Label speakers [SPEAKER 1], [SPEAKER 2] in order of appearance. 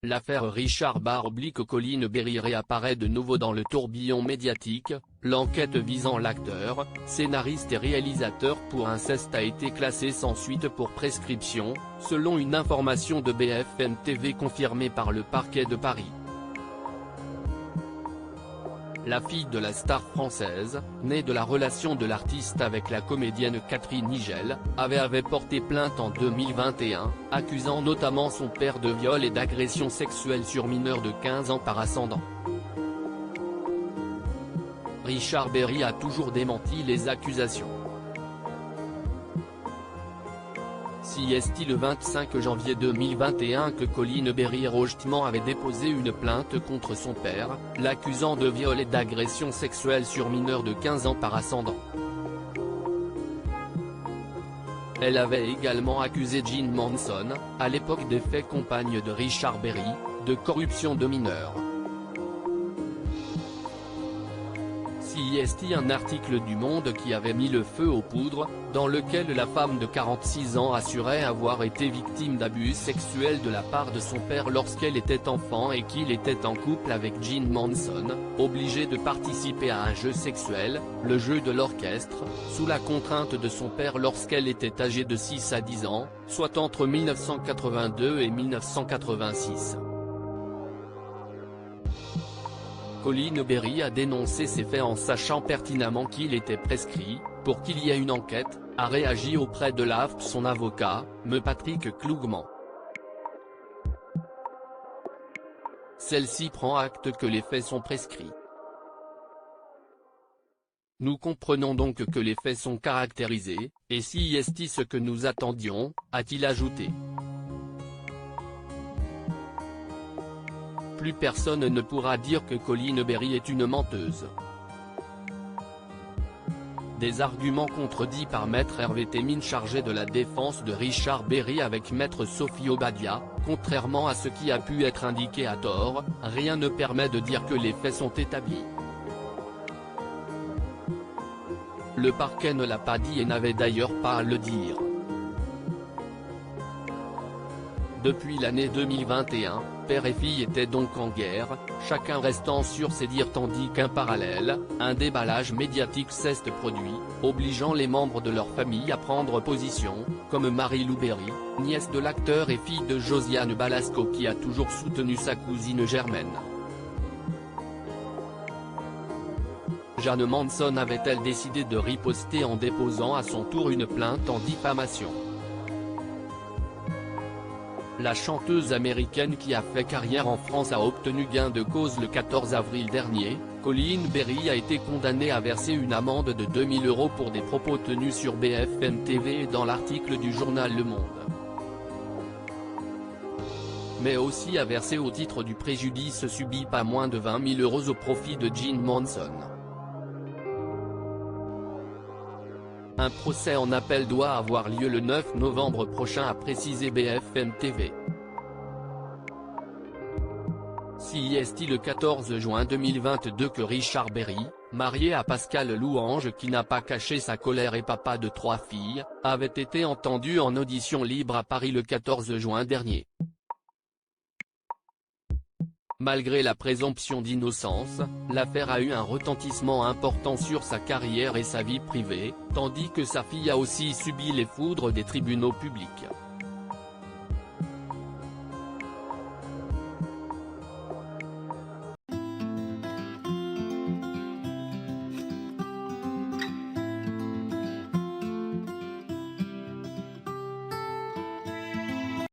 [SPEAKER 1] L'affaire Richard Colline Berry réapparaît de nouveau dans le tourbillon médiatique. L'enquête visant l'acteur, scénariste et réalisateur pour inceste a été classée sans suite pour prescription, selon une information de BFM TV confirmée par le parquet de Paris. La fille de la star française, née de la relation de l'artiste avec la comédienne Catherine Nigel, avait porté plainte en 2021, accusant notamment son père de viol et d'agression sexuelle sur mineur de 15 ans par ascendant. Richard Berry a toujours démenti les accusations. C'est le 25 janvier 2021 que Colline Berry Rogetement avait déposé une plainte contre son père, l'accusant de viol et d'agression sexuelle sur mineur de 15 ans par ascendant. Elle avait également accusé Jean Manson, à l'époque des faits compagne de Richard Berry, de corruption de mineurs. C'est un article du Monde qui avait mis le feu aux poudres, dans lequel la femme de 46 ans assurait avoir été victime d'abus sexuels de la part de son père lorsqu'elle était enfant et qu'il était en couple avec Jean Manson, obligé de participer à un jeu sexuel, le jeu de l'orchestre, sous la contrainte de son père lorsqu'elle était âgée de 6 à 10 ans, soit entre 1982 et 1986. Colline Berry a dénoncé ces faits en sachant pertinemment qu'il était prescrit, pour qu'il y ait une enquête, a réagi auprès de l'AFP son avocat, M. Patrick Klougman. Celle-ci prend acte que les faits sont prescrits. Nous comprenons donc que les faits sont caractérisés, et c'est ce que nous attendions, a-t-il ajouté. Plus personne ne pourra dire que Colline Berry est une menteuse. Des arguments contredits par Maître Hervé Temine chargé de la défense de Richard Berry avec Maître Sophie Obadia. Contrairement à ce qui a pu être indiqué à tort, rien ne permet de dire que les faits sont établis. Le parquet ne l'a pas dit et n'avait d'ailleurs pas à le dire. Depuis l'année 2021, père et fille étaient donc en guerre, chacun restant sur ses dires tandis qu'en parallèle, un déballage médiatique s'est produit, obligeant les membres de leur famille à prendre position, comme Marie-Lou Berry, nièce de l'acteur et fille de Josiane Balasco qui a toujours soutenu sa cousine Germaine. Jeanne Manson avait-elle décidé de riposter en déposant à son tour une plainte en diffamation. La chanteuse américaine qui a fait carrière en France a obtenu gain de cause le 14 avril dernier. Colline Berry a été condamnée à verser une amende de 2 000 € pour des propos tenus sur BFM TV et dans l'article du journal Le Monde. Mais aussi à verser au titre du préjudice subi pas moins de 20 000 € au profit de Jean Manson. Un procès en appel doit avoir lieu le 9 novembre prochain a précisé BFM TV. C'est le 14 juin 2022 que Richard Berry, marié à Pascale Louange qui n'a pas caché sa colère et papa de 3 filles, avait été entendu en audition libre à Paris le 14 juin dernier. Malgré la présomption d'innocence, l'affaire a eu un retentissement important sur sa carrière et sa vie privée, tandis que sa fille a aussi subi les foudres des tribunaux publics.